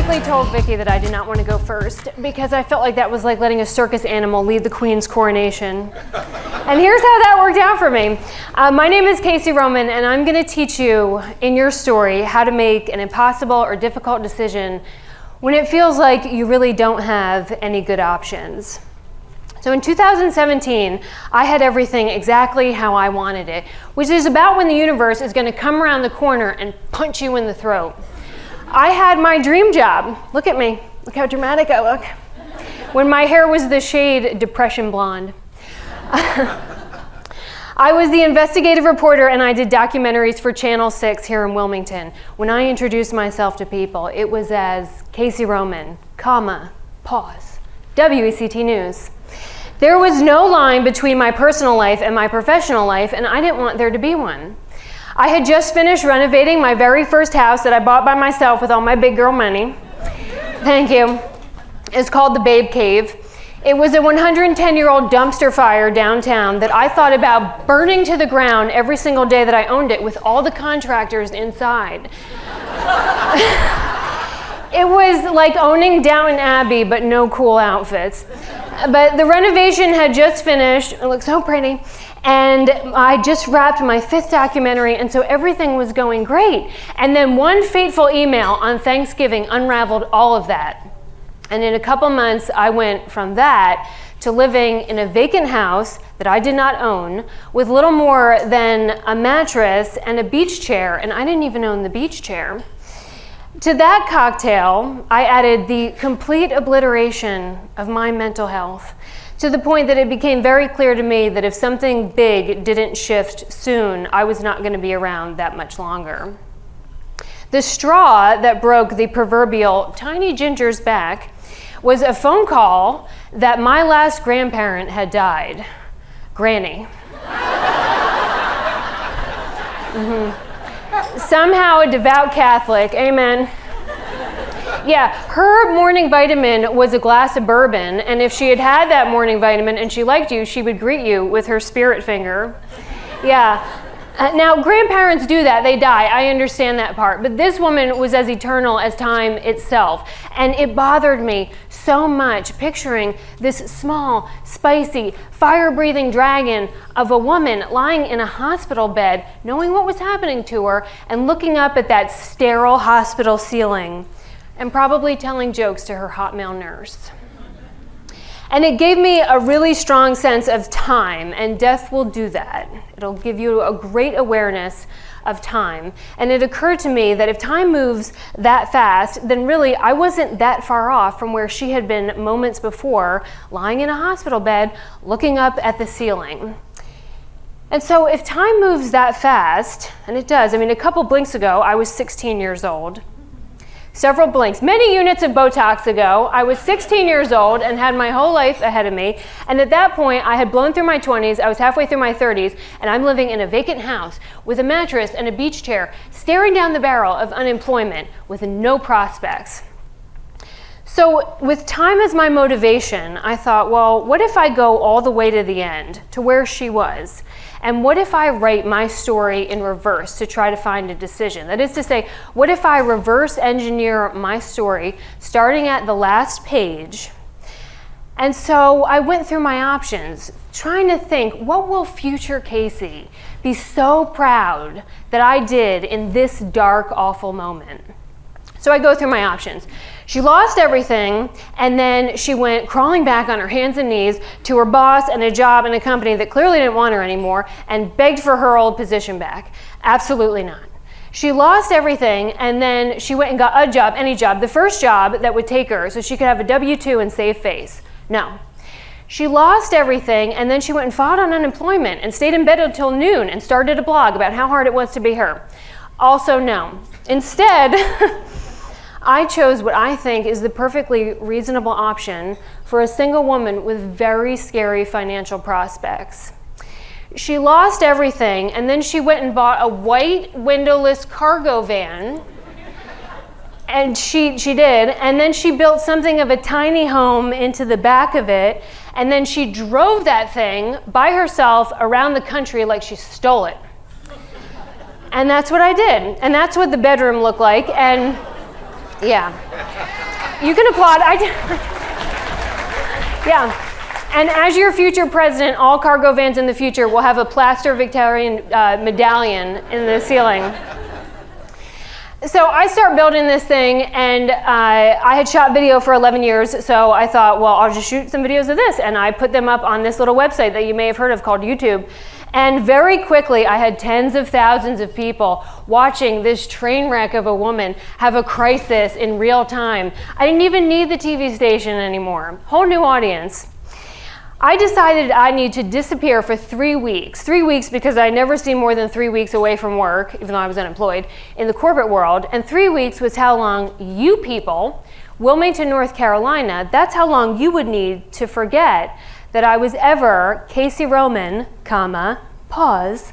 quickly told Vicki that I did not want to go first because I felt like that was like letting a circus animal lead the Queen's coronation. And here's how that worked out for me. My name is Casey Roman, and I'm going to teach you in your story how to make an impossible or difficult decision when it feels like you really don't have any good options. So in 2017, I had everything exactly how I wanted it, which is about when the universe is going to come around the corner and punch you in the throat. I had my dream job. Look at me. Look how dramatic I look. When my hair was the shade Depression Blonde. I was the investigative reporter, and I did documentaries for Channel 6 here in Wilmington. When I introduced myself to people, it was as Casey Roman, comma, pause, WECT News. There was no line between my personal life and my professional life, and I didn't want there to be one. I had just finished renovating my very first house that I bought by myself with all my big girl money. Thank you. It's called the Babe Cave. It was a 110-year-old dumpster fire downtown that I thought about burning to the ground every single day that I owned it with all the contractors inside. It was like owning Downton Abbey, but no cool outfits. But the renovation had just finished. It looked so pretty. And I just wrapped my 5th documentary, and so everything was going great. And then one fateful email on Thanksgiving unraveled all of that. And in a couple months, I went from that to living in a vacant house that I did not own with little more than a mattress and a beach chair, and I didn't even own the beach chair. To that cocktail, I added the complete obliteration of my mental health, to the point that it became very clear to me that if something big didn't shift soon, I was not going to be around that much longer. The straw that broke the proverbial tiny ginger's back was a phone call that my last grandparent had died, Granny. Somehow a devout Catholic, amen. Yeah, her morning vitamin was a glass of bourbon, and if she had had that morning vitamin and she liked you, she would greet you with her spirit finger. Yeah. Now, grandparents do that, they die, I understand that part, but this woman was as eternal as time itself, and it bothered me so much picturing this small, spicy, fire-breathing dragon of a woman lying in a hospital bed, knowing what was happening to her, and looking up at that sterile hospital ceiling, and probably telling jokes to her hot male nurse. And it gave me a really strong sense of time, and death will do that. It'll give you a great awareness of time. And it occurred to me that if time moves that fast, then really I wasn't that far off from where she had been moments before, lying in a hospital bed, looking up at the ceiling. And so if time moves that fast, and it does, I mean, a couple blinks ago, I was 16 years old. Several blinks, many units of Botox ago, I was 16 years old and had my whole life ahead of me. And at that point, I had blown through my 20s, I was halfway through my 30s, and I'm living in a vacant house with a mattress and a beach chair, staring down the barrel of unemployment with no prospects. So with time as my motivation, I thought, well, what if I go all the way to the end, to where she was? And what if I write my story in reverse to try to find a decision? That is to say, what if I reverse engineer my story starting at the last page? And so I went through my options, trying to think, what will future Casey be so proud that I did in this dark, awful moment? So I go through my options. She lost everything, and then she went crawling back on her hands and knees to her boss and a job in a company that clearly didn't want her anymore and begged for her old position back. Absolutely not. She lost everything, and then she went and got a job, any job, the first job that would take her so she could have a W-2 and save face. No. She lost everything, and then she went and filed on unemployment and stayed in bed until noon and started a blog about how hard it was to be her. Also no. Instead, I chose what I think is the perfectly reasonable option for a single woman with very scary financial prospects. She lost everything, and then she went and bought a white windowless cargo van, and she did, and then she built something of a tiny home into the back of it, and then she drove that thing by herself around the country like she stole it. And that's what I did, and that's what the bedroom looked like, and yeah. You can applaud. Yeah. And as your future president, all cargo vans in the future will have a plaster Victorian medallion in the ceiling. So I start building this thing, and I had shot video for 11 years, so I thought, well, I'll just shoot some videos of this, and I put them up on this little website that you may have heard of called YouTube. And very quickly, I had tens of thousands of people watching this train wreck of a woman have a crisis in real time. I didn't even need the TV station anymore. Whole new audience. I decided I need to disappear for 3 weeks. 3 weeks because I never seemed more than 3 weeks away from work, even though I was unemployed, in the corporate world. And 3 weeks was how long you people, Wilmington, North Carolina, that's how long you would need to forget that I was ever Casey Roman, pause,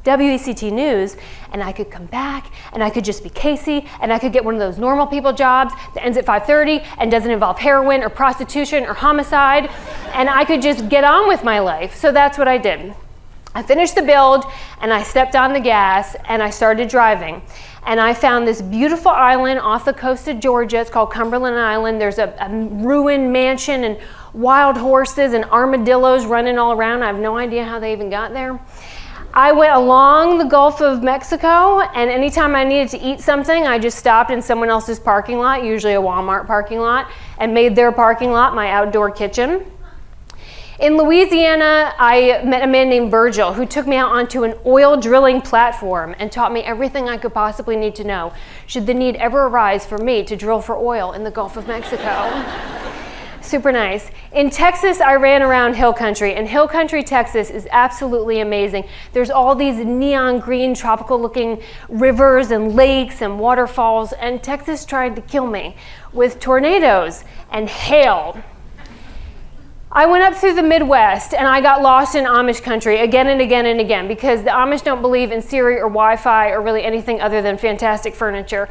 WECT News, and I could come back and I could just be Casey and I could get one of those normal people jobs that ends at 5:30 and doesn't involve heroin or prostitution or homicide, and I could just get on with my life. So that's what I did. I finished the build and I stepped on the gas and I started driving. And I found this beautiful island off the coast of Georgia. It's called Cumberland Island. There's a ruined mansion and wild horses and armadillos running all around. I have no idea how they even got there. I went along the Gulf of Mexico, and anytime I needed to eat something, I just stopped in someone else's parking lot, usually a Walmart parking lot, and made their parking lot my outdoor kitchen. In Louisiana, I met a man named Virgil who took me out onto an oil drilling platform and taught me everything I could possibly need to know should the need ever arise for me to drill for oil in the Gulf of Mexico. Super nice. In Texas, I ran around Hill Country, and Hill Country, Texas is absolutely amazing. There's all these neon green, tropical looking rivers and lakes and waterfalls, and Texas tried to kill me with tornadoes and hail. I went up through the Midwest and I got lost in Amish country again and again and again because the Amish don't believe in Siri or Wi-Fi or really anything other than fantastic furniture.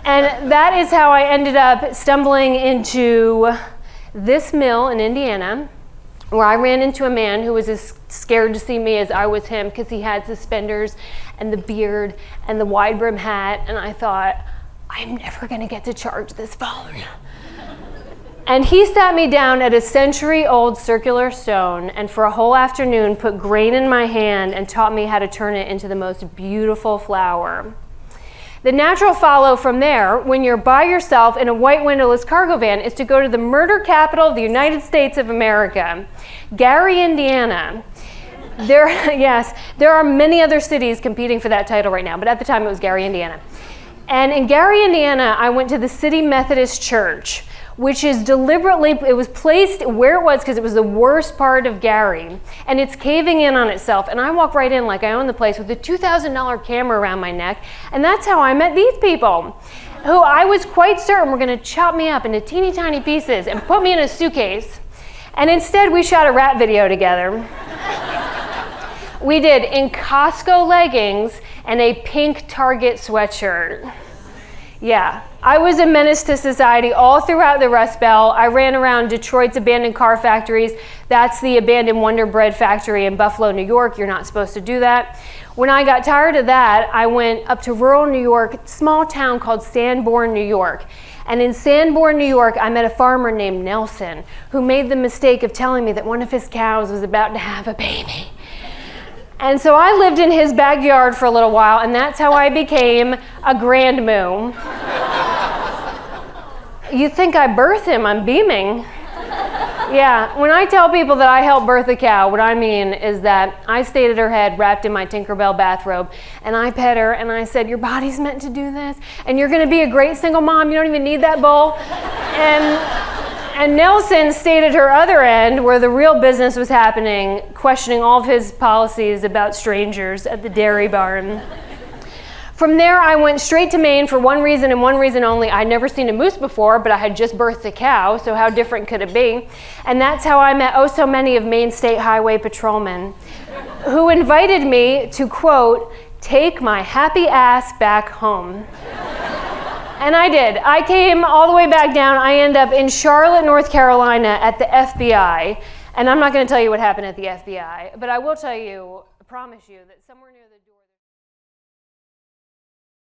And that is how I ended up stumbling into this mill in Indiana, where I ran into a man who was as scared to see me as I was him because he had suspenders and the beard and the wide brim hat, and I thought, I'm never gonna get to charge this phone. And he sat me down at a century-old circular stone and for a whole afternoon put grain in my hand and taught me how to turn it into the most beautiful flower. The natural follow from there, when you're by yourself in a white windowless cargo van, is to go to the murder capital of the United States of America, Gary, Indiana. There are many other cities competing for that title right now, but at the time it was Gary, Indiana. And in Gary, Indiana, I went to the City Methodist Church, which is deliberately, it was placed where it was because it was the worst part of Gary, and it's caving in on itself. And I walk right in like I own the place with a $2,000 camera around my neck, and that's how I met these people, who I was quite certain were gonna chop me up into teeny tiny pieces and put me in a suitcase. And instead we shot a rap video together. We did in Costco leggings and a pink Target sweatshirt. Yeah, I was a menace to society all throughout the Rust Belt. I ran around Detroit's abandoned car factories. That's the abandoned Wonder Bread factory in Buffalo, New York. You're not supposed to do that. When I got tired of that, I went up to rural New York, a small town called Sanborn, New York. And in Sanborn, New York, I met a farmer named Nelson who made the mistake of telling me that one of his cows was about to have a baby. And so I lived in his backyard for a little while, and that's how I became a grandmoo. You think I birthed him, I'm beaming. Yeah, when I tell people that I helped birth a cow, what I mean is that I stayed at her head wrapped in my Tinkerbell bathrobe, and I pet her, and I said, your body's meant to do this, and you're gonna be a great single mom, you don't even need that bowl. And Nelson stayed at her other end where the real business was happening, questioning all of his policies about strangers at the dairy barn. From there, I went straight to Maine for one reason and one reason only. I'd never seen a moose before, but I had just birthed a cow, so how different could it be? And that's how I met oh so many of Maine State Highway patrolmen who invited me to, quote, take my happy ass back home. And I did. I came all the way back down. I ended up in Charlotte, North Carolina at the FBI. And I'm not going to tell you what happened at the FBI, but I will tell you, I promise you, that somewhere near